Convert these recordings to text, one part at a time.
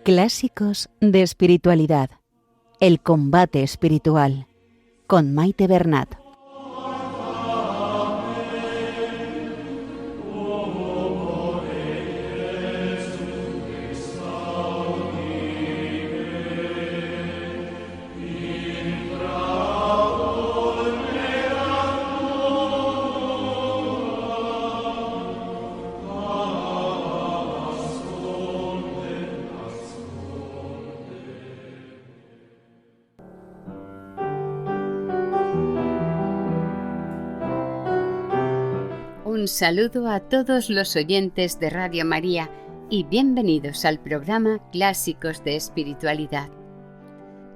Clásicos de espiritualidad. El combate espiritual. Con Maite Bernat. Un saludo a todos los oyentes de Radio María y bienvenidos al programa Clásicos de Espiritualidad.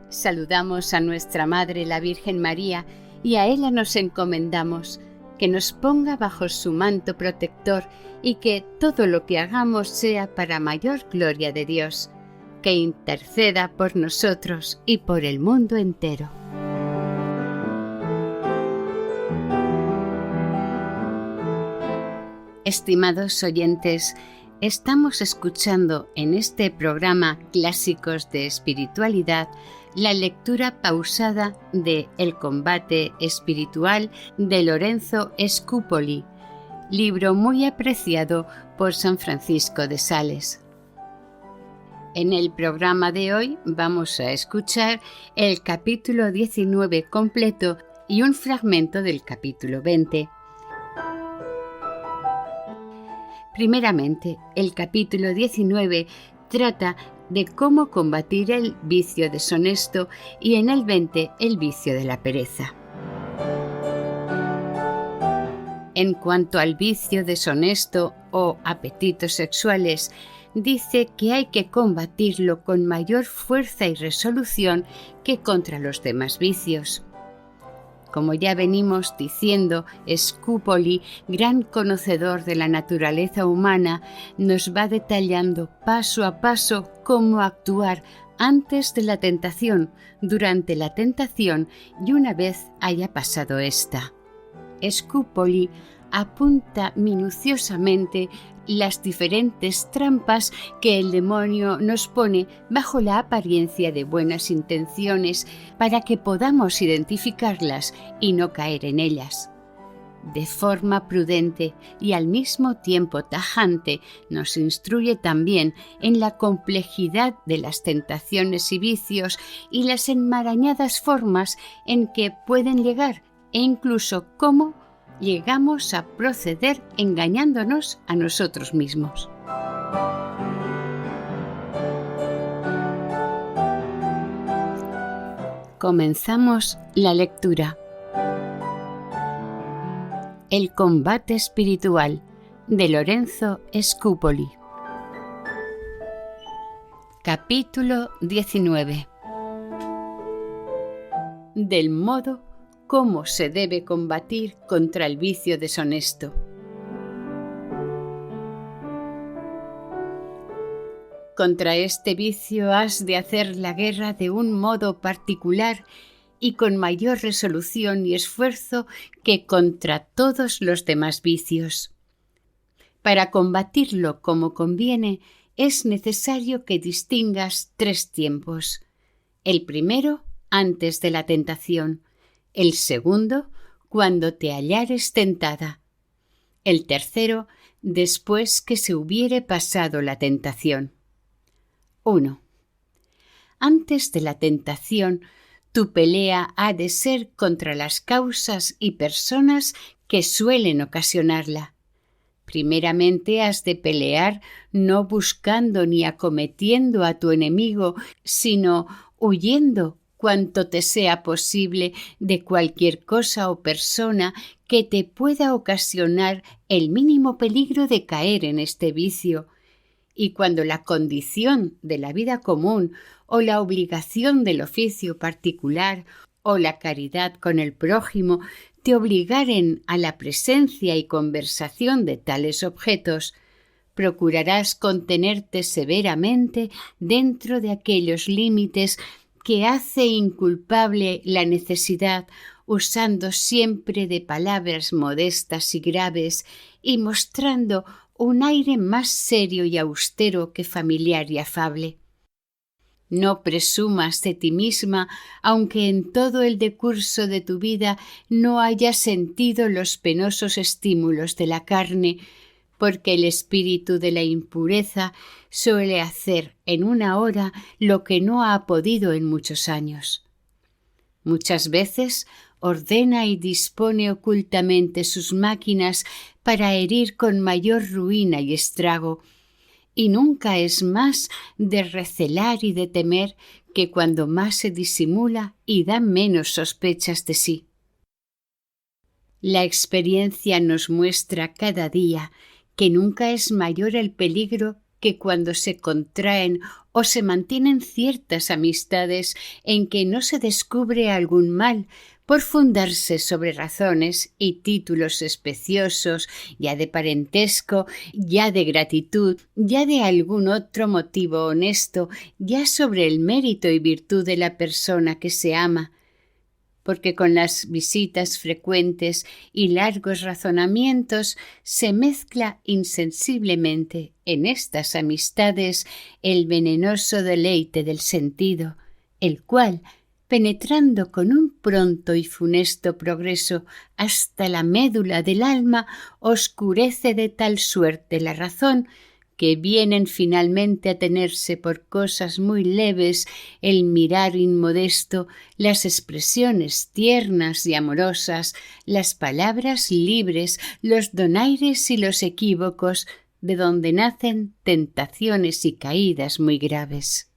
Saludamos a nuestra Madre la Virgen María y a ella nos encomendamos que nos ponga bajo su manto protector y que todo lo que hagamos sea para mayor gloria de Dios, que interceda por nosotros y por el mundo entero. Estimados oyentes, estamos escuchando en este programa Clásicos de Espiritualidad la lectura pausada de El combate espiritual de Lorenzo Scupoli, libro muy apreciado por San Francisco de Sales. En el programa de hoy vamos a escuchar el capítulo 19 completo y un fragmento del capítulo 20. Primeramente, el capítulo 19 trata de cómo combatir el vicio deshonesto y en el 20 el vicio de la pereza. En cuanto al vicio deshonesto o apetitos sexuales, dice que hay que combatirlo con mayor fuerza y resolución que contra los demás vicios. Como ya venimos diciendo, Scupoli, gran conocedor de la naturaleza humana, nos va detallando paso a paso cómo actuar antes de la tentación, durante la tentación y una vez haya pasado esta. Scupoli apunta minuciosamente las diferentes trampas que el demonio nos pone bajo la apariencia de buenas intenciones para que podamos identificarlas y no caer en ellas. De forma prudente y al mismo tiempo tajante nos instruye también en la complejidad de las tentaciones y vicios y las enmarañadas formas en que pueden llegar e incluso cómo llegamos a proceder engañándonos a nosotros mismos. Comenzamos la lectura. El combate espiritual de Lorenzo Scupoli. Capítulo 19. Del modo cómo se debe combatir contra el vicio deshonesto. Contra este vicio has de hacer la guerra de un modo particular y con mayor resolución y esfuerzo que contra todos los demás vicios. Para combatirlo como conviene, es necesario que distingas 3 tiempos. El primero, antes de la tentación. El segundo, cuando te hallares tentada. El tercero, después que se hubiere pasado la tentación. 1. Antes de la tentación, tu pelea ha de ser contra las causas y personas que suelen ocasionarla. Primeramente has de pelear no buscando ni acometiendo a tu enemigo, sino huyendo cuanto te sea posible de cualquier cosa o persona que te pueda ocasionar el mínimo peligro de caer en este vicio. Y cuando la condición de la vida común o la obligación del oficio particular o la caridad con el prójimo te obligaren a la presencia y conversación de tales objetos, procurarás contenerte severamente dentro de aquellos límites que hace inculpable la necesidad, usando siempre de palabras modestas y graves y mostrando un aire más serio y austero que familiar y afable. No presumas de ti misma, aunque en todo el decurso de tu vida no hayas sentido los penosos estímulos de la carne, porque el espíritu de la impureza suele hacer en una hora lo que no ha podido en muchos años. Muchas veces ordena y dispone ocultamente sus máquinas para herir con mayor ruina y estrago, y nunca es más de recelar y de temer que cuando más se disimula y da menos sospechas de sí. La experiencia nos muestra cada día que nunca es mayor el peligro que cuando se contraen o se mantienen ciertas amistades en que no se descubre algún mal por fundarse sobre razones y títulos especiosos, ya de parentesco, ya de gratitud, ya de algún otro motivo honesto, ya sobre el mérito y virtud de la persona que se ama, porque con las visitas frecuentes y largos razonamientos se mezcla insensiblemente en estas amistades el venenoso deleite del sentido, el cual, penetrando con un pronto y funesto progreso hasta la médula del alma, oscurece de tal suerte la razón que vienen finalmente a tenerse por cosas muy leves el mirar inmodesto, las expresiones tiernas y amorosas, las palabras libres, los donaires y los equívocos, de donde nacen tentaciones y caídas muy graves.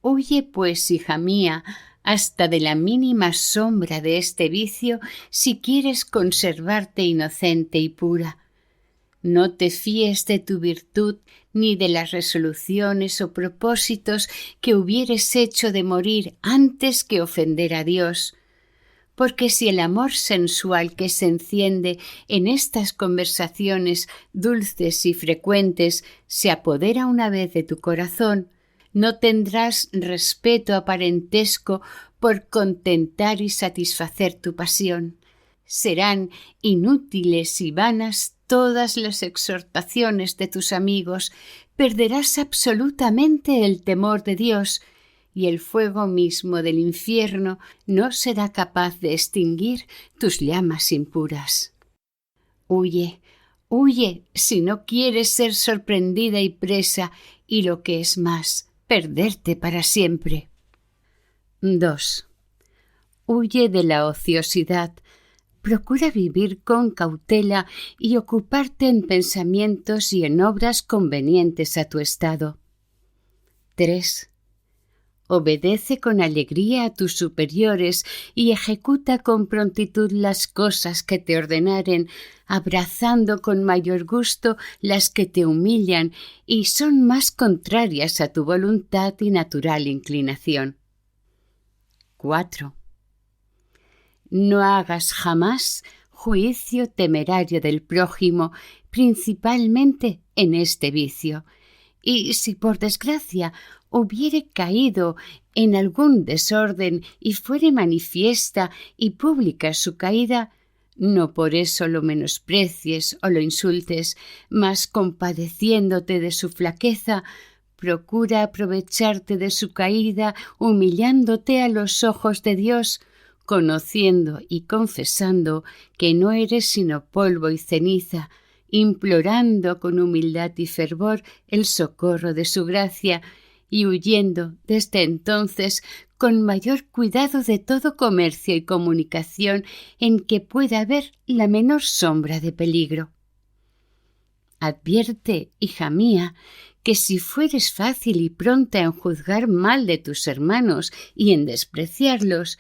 Huye, pues, hija mía, hasta de la mínima sombra de este vicio si quieres conservarte inocente y pura. No te fíes de tu virtud ni de las resoluciones o propósitos que hubieres hecho de morir antes que ofender a Dios, porque si el amor sensual que se enciende en estas conversaciones dulces y frecuentes se apodera una vez de tu corazón, no tendrás respeto a parentesco por contentar y satisfacer tu pasión. Serán inútiles y vanas todas las exhortaciones de tus amigos, perderás absolutamente el temor de Dios, y el fuego mismo del infierno no será capaz de extinguir tus llamas impuras. Huye, huye, si no quieres ser sorprendida y presa, y lo que es más, perderte para siempre. 2. Huye de la ociosidad. Procura vivir con cautela y ocuparte en pensamientos y en obras convenientes a tu estado. 3. Obedece con alegría a tus superiores y ejecuta con prontitud las cosas que te ordenaren, abrazando con mayor gusto las que te humillan y son más contrarias a tu voluntad y natural inclinación. 4. No hagas jamás juicio temerario del prójimo, principalmente en este vicio, y si por desgracia hubiere caído en algún desorden y fuere manifiesta y pública su caída, no por eso lo menosprecies o lo insultes, mas compadeciéndote de su flaqueza, procura aprovecharte de su caída, humillándote a los ojos de Dios, conociendo y confesando que no eres sino polvo y ceniza, implorando con humildad y fervor el socorro de su gracia, y huyendo desde entonces con mayor cuidado de todo comercio y comunicación en que pueda haber la menor sombra de peligro. Advierte, hija mía, que si fueres fácil y pronta en juzgar mal de tus hermanos y en despreciarlos,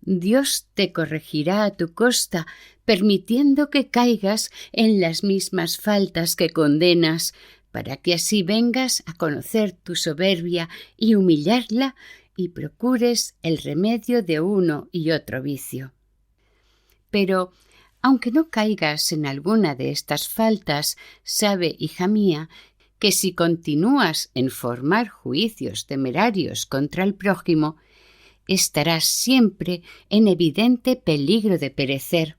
Dios te corregirá a tu costa, permitiendo que caigas en las mismas faltas que condenas, para que así vengas a conocer tu soberbia y humillarla y procures el remedio de uno y otro vicio. Pero, aunque no caigas en alguna de estas faltas, sabe, hija mía, que si continúas en formar juicios temerarios contra el prójimo, estarás siempre en evidente peligro de perecer.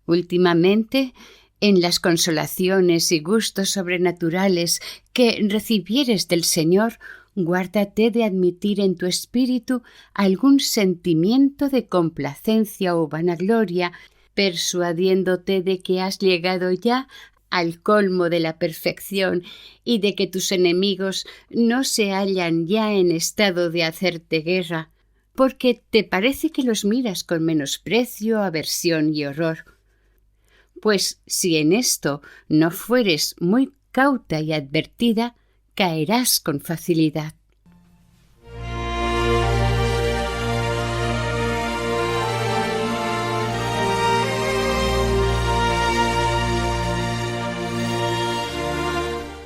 Últimamente, en las consolaciones y gustos sobrenaturales que recibieres del Señor, Guárdate de admitir en tu espíritu algún sentimiento de complacencia o vanagloria, persuadiéndote de que has llegado ya al colmo de la perfección y de que tus enemigos no se hallan ya en estado de hacerte guerra, porque te parece que los miras con menosprecio, aversión y horror. Pues si en esto no fueres muy cauta y advertida, caerás con facilidad.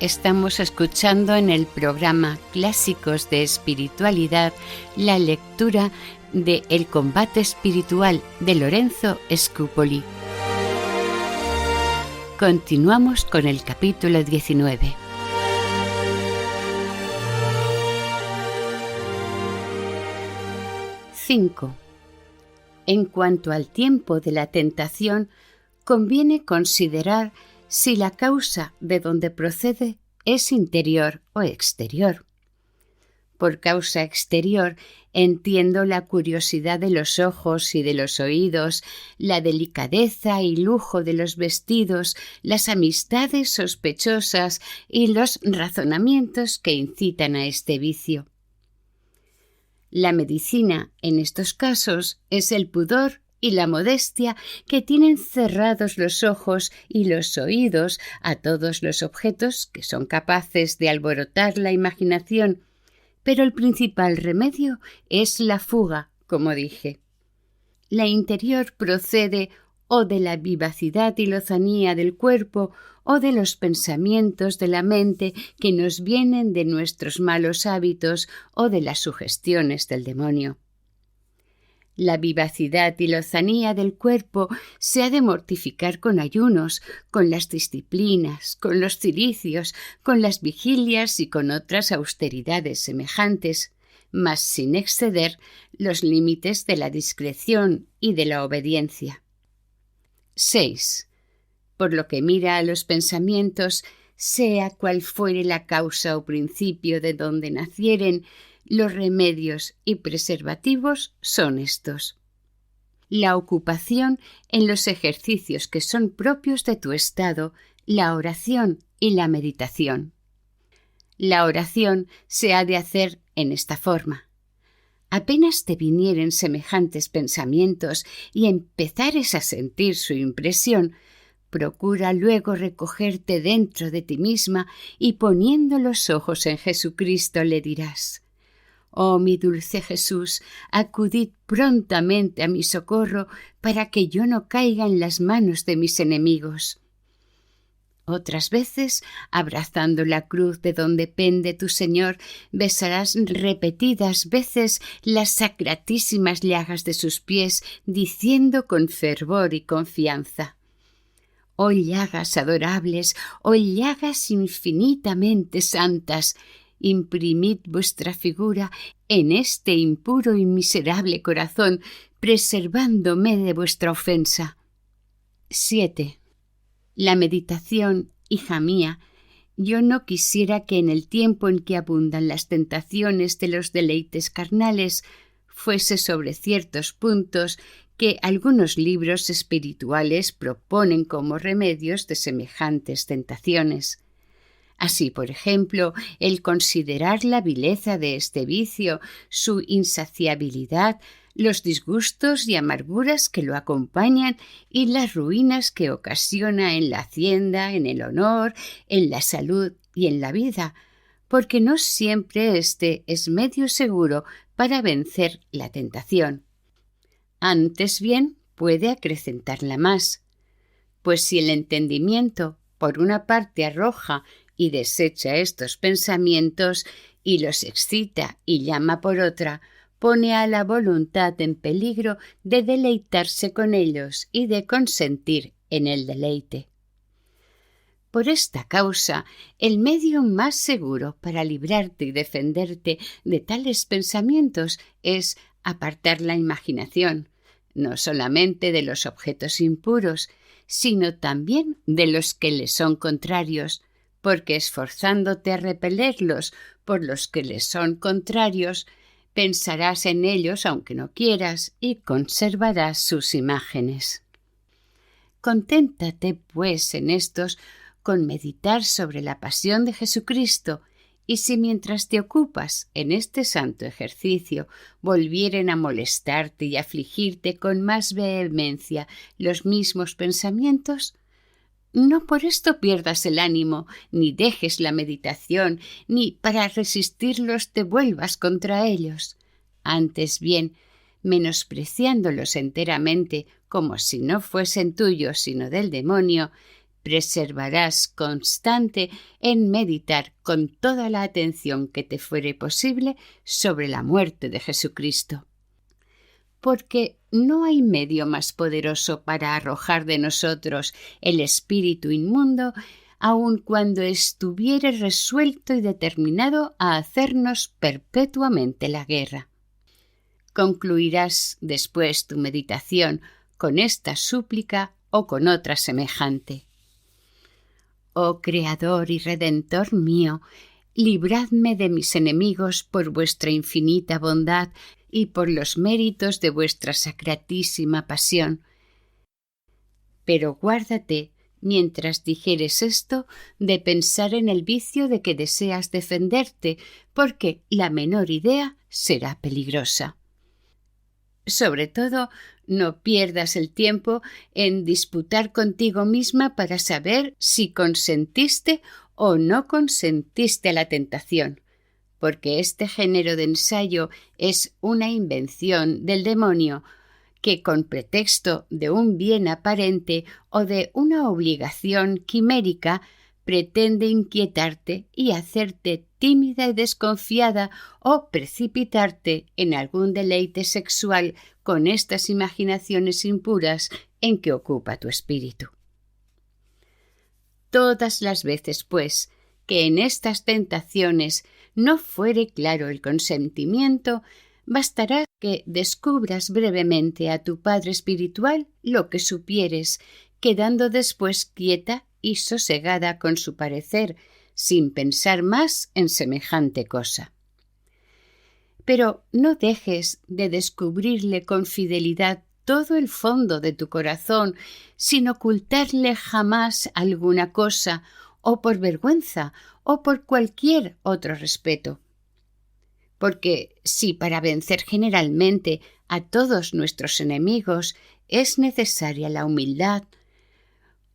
Estamos escuchando en el programa Clásicos de Espiritualidad la lectura de El combate espiritual de Lorenzo Scupoli. Continuamos con el capítulo 19. En cuanto al tiempo de la tentación, conviene considerar si la causa de donde procede es interior o exterior. Por causa exterior entiendo la curiosidad de los ojos y de los oídos, la delicadeza y lujo de los vestidos, las amistades sospechosas y los razonamientos que incitan a este vicio. La medicina, en estos casos, es el pudor y la modestia que tienen cerrados los ojos y los oídos a todos los objetos que son capaces de alborotar la imaginación, pero el principal remedio es la fuga, como dije. La interior procede o de la vivacidad y lozanía del cuerpo o de los pensamientos de la mente que nos vienen de nuestros malos hábitos o de las sugestiones del demonio. La vivacidad y lozanía del cuerpo se ha de mortificar con ayunos, con las disciplinas, con los cilicios, con las vigilias y con otras austeridades semejantes, mas sin exceder los límites de la discreción y de la obediencia. 6. Por lo que mira a los pensamientos, sea cual fuere la causa o principio de donde nacieren, los remedios y preservativos son estos: la ocupación en los ejercicios que son propios de tu estado, la oración y la meditación. La oración se ha de hacer en esta forma. Apenas te vinieren semejantes pensamientos y empezares a sentir su impresión, procura luego recogerte dentro de ti misma y poniendo los ojos en Jesucristo le dirás: «Oh, mi dulce Jesús, acudid prontamente a mi socorro para que yo no caiga en las manos de mis enemigos». Otras veces, abrazando la cruz de donde pende tu Señor, besarás repetidas veces las sacratísimas llagas de sus pies, diciendo con fervor y confianza: «Oh llagas adorables, oh llagas infinitamente santas, imprimid vuestra figura en este impuro y miserable corazón, preservándome de vuestra ofensa». 7. La meditación, hija mía, yo no quisiera que en el tiempo en que abundan las tentaciones de los deleites carnales fuese sobre ciertos puntos que algunos libros espirituales proponen como remedios de semejantes tentaciones. Así, por ejemplo, el considerar la vileza de este vicio, su insaciabilidad, los disgustos y amarguras que lo acompañan y las ruinas que ocasiona en la hacienda, en el honor, en la salud y en la vida, porque no siempre este es medio seguro para vencer la tentación. Antes bien, puede acrecentarla más, pues si el entendimiento, por una parte, arroja y desecha estos pensamientos y los excita y llama por otra, pone a la voluntad en peligro de deleitarse con ellos y de consentir en el deleite. Por esta causa, el medio más seguro para librarte y defenderte de tales pensamientos es apartar la imaginación, no solamente de los objetos impuros, sino también de los que le son contrarios, porque esforzándote a repelerlos por los que les son contrarios, pensarás en ellos aunque no quieras y conservarás sus imágenes. Conténtate, pues, en estos con meditar sobre la pasión de Jesucristo, y si mientras te ocupas en este santo ejercicio volvieren a molestarte y afligirte con más vehemencia los mismos pensamientos, no por esto pierdas el ánimo, ni dejes la meditación, ni para resistirlos te vuelvas contra ellos. Antes bien, menospreciándolos enteramente, como si no fuesen tuyos sino del demonio, preservarás constante en meditar con toda la atención que te fuere posible sobre la muerte de Jesucristo. Porque no hay medio más poderoso para arrojar de nosotros el espíritu inmundo, aun cuando estuviere resuelto y determinado a hacernos perpetuamente la guerra. Concluirás después tu meditación con esta súplica o con otra semejante. Oh Creador y Redentor mío, libradme de mis enemigos por vuestra infinita bondad y por los méritos de vuestra sacratísima pasión. Pero guárdate, mientras dijeres esto, de pensar en el vicio de que deseas defenderte, porque la menor idea será peligrosa. Sobre todo, no pierdas el tiempo en disputar contigo misma para saber si consentiste o no consentiste a la tentación, porque este género de ensayo es una invención del demonio que, con pretexto de un bien aparente o de una obligación quimérica, pretende inquietarte y hacerte tímida y desconfiada o precipitarte en algún deleite sexual con estas imaginaciones impuras en que ocupa tu espíritu. Todas las veces, pues, que en estas tentaciones no fuere claro el consentimiento, bastará que descubras brevemente a tu Padre espiritual lo que supieres, quedando después quieta y sosegada con su parecer, sin pensar más en semejante cosa. Pero no dejes de descubrirle con fidelidad todo el fondo de tu corazón, sin ocultarle jamás alguna cosa, o por vergüenza, o por cualquier otro respeto. Porque si para vencer generalmente a todos nuestros enemigos es necesaria la humildad,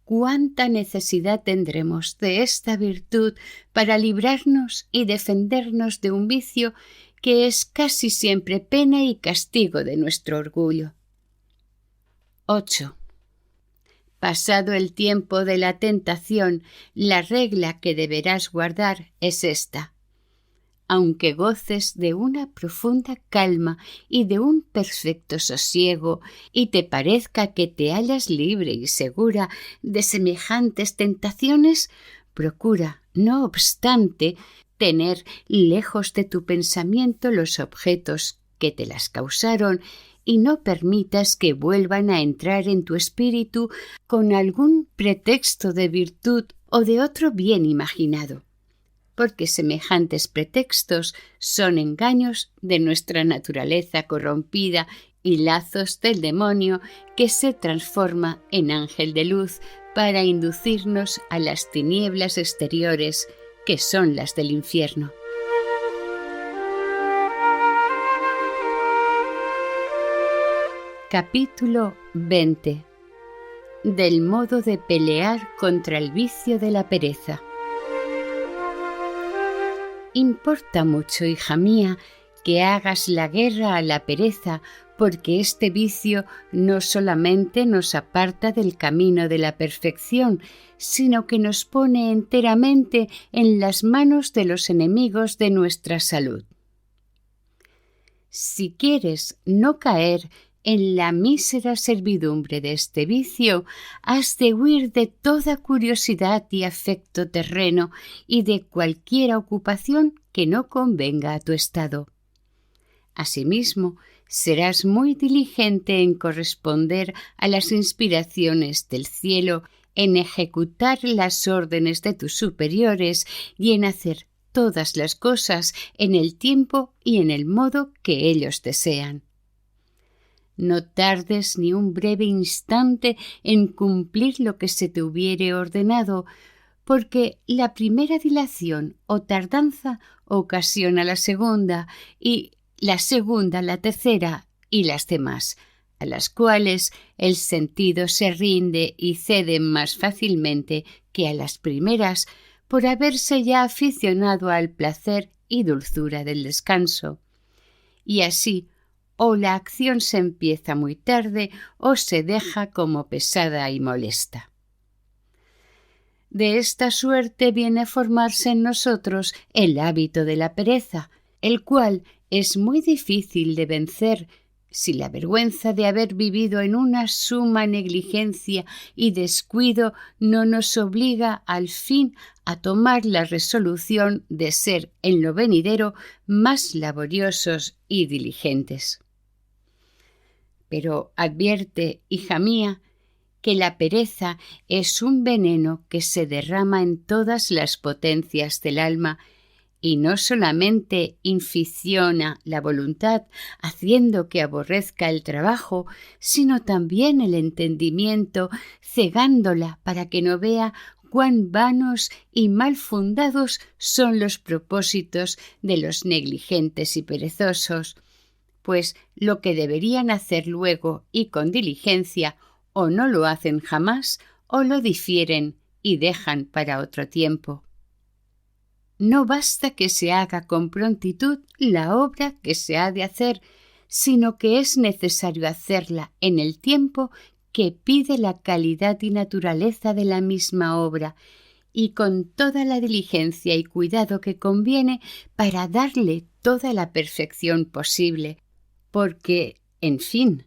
cuánta necesidad tendremos de esta virtud para librarnos y defendernos de un vicio que es casi siempre pena y castigo de nuestro orgullo. 8. Pasado el tiempo de la tentación, la regla que deberás guardar es esta. Aunque goces de una profunda calma y de un perfecto sosiego, y te parezca que te hallas libre y segura de semejantes tentaciones, procura, no obstante, tener lejos de tu pensamiento los objetos que te las causaron y no permitas que vuelvan a entrar en tu espíritu con algún pretexto de virtud o de otro bien imaginado, porque semejantes pretextos son engaños de nuestra naturaleza corrompida y lazos del demonio que se transforma en ángel de luz para inducirnos a las tinieblas exteriores que son las del infierno. Capítulo 20. Del modo de pelear contra el vicio de la pereza. Importa mucho, hija mía, que hagas la guerra a la pereza, porque este vicio no solamente nos aparta del camino de la perfección, sino que nos pone enteramente en las manos de los enemigos de nuestra salud. Si quieres no caer en la mísera servidumbre de este vicio, has de huir de toda curiosidad y afecto terreno y de cualquier ocupación que no convenga a tu estado. Asimismo, serás muy diligente en corresponder a las inspiraciones del cielo en ejecutar las órdenes de tus superiores y en hacer todas las cosas en el tiempo y en el modo que ellos desean. No tardes ni un breve instante en cumplir lo que se te hubiere ordenado, porque la primera dilación o tardanza ocasiona la segunda, y la segunda la tercera y las demás, a las cuales el sentido se rinde y cede más fácilmente que a las primeras, por haberse ya aficionado al placer y dulzura del descanso. Y así, o la acción se empieza muy tarde o se deja como pesada y molesta. De esta suerte viene a formarse en nosotros el hábito de la pereza, el cual es muy difícil de vencer si la vergüenza de haber vivido en una suma negligencia y descuido no nos obliga al fin a tomar la resolución de ser en lo venidero más laboriosos y diligentes. Pero advierte, hija mía, que la pereza es un veneno que se derrama en todas las potencias del alma y no solamente inficiona la voluntad, haciendo que aborrezca el trabajo, sino también el entendimiento, cegándola para que no vea cuán vanos y mal fundados son los propósitos de los negligentes y perezosos, pues lo que deberían hacer luego y con diligencia, o no lo hacen jamás, o lo difieren y dejan para otro tiempo. No basta que se haga con prontitud la obra que se ha de hacer, sino que es necesario hacerla en el tiempo que pide la calidad y naturaleza de la misma obra, y con toda la diligencia y cuidado que conviene para darle toda la perfección posible, porque, en fin,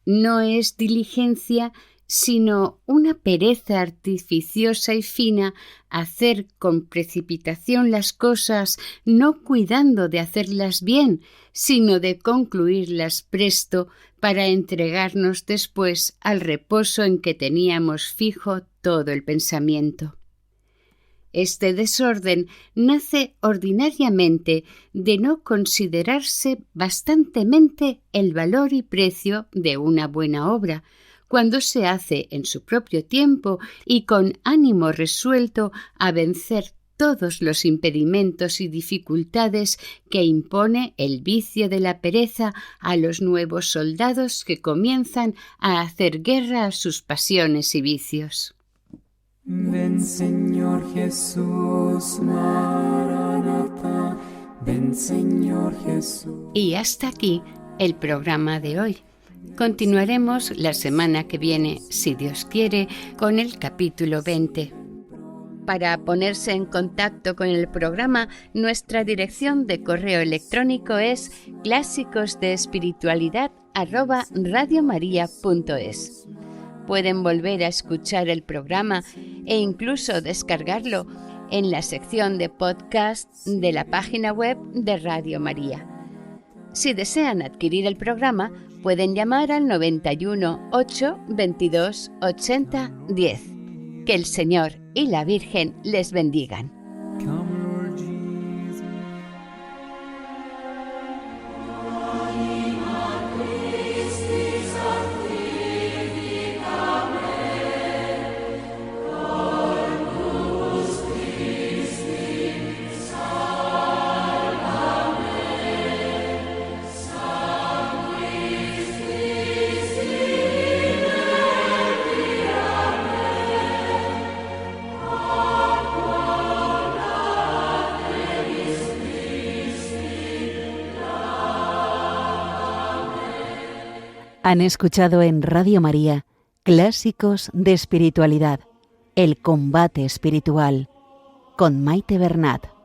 no es diligencia sino una pereza artificiosa y fina hacer con precipitación las cosas, no cuidando de hacerlas bien, sino de concluirlas presto para entregarnos después al reposo en que teníamos fijo todo el pensamiento. Este desorden nace ordinariamente de no considerarse bastantemente el valor y precio de una buena obra, cuando se hace en su propio tiempo y con ánimo resuelto a vencer todos los impedimentos y dificultades que impone el vicio de la pereza a los nuevos soldados que comienzan a hacer guerra a sus pasiones y vicios. Ven, Señor Jesús, Maranatha, ven, Señor Jesús. Y hasta aquí el programa de hoy. Continuaremos la semana que viene, si Dios quiere, con el capítulo 20. Para ponerse en contacto con el programa, nuestra dirección de correo electrónico es clásicosdeespiritualidad@radiomaria.es. Pueden volver a escuchar el programa e incluso descargarlo en la sección de podcast de la página web de Radio María. Si desean adquirir el programa, pueden llamar al 91 8 22 80 10. Que el Señor y la Virgen les bendigan. Han escuchado en Radio María Clásicos de Espiritualidad, el combate espiritual, con Maite Bernat.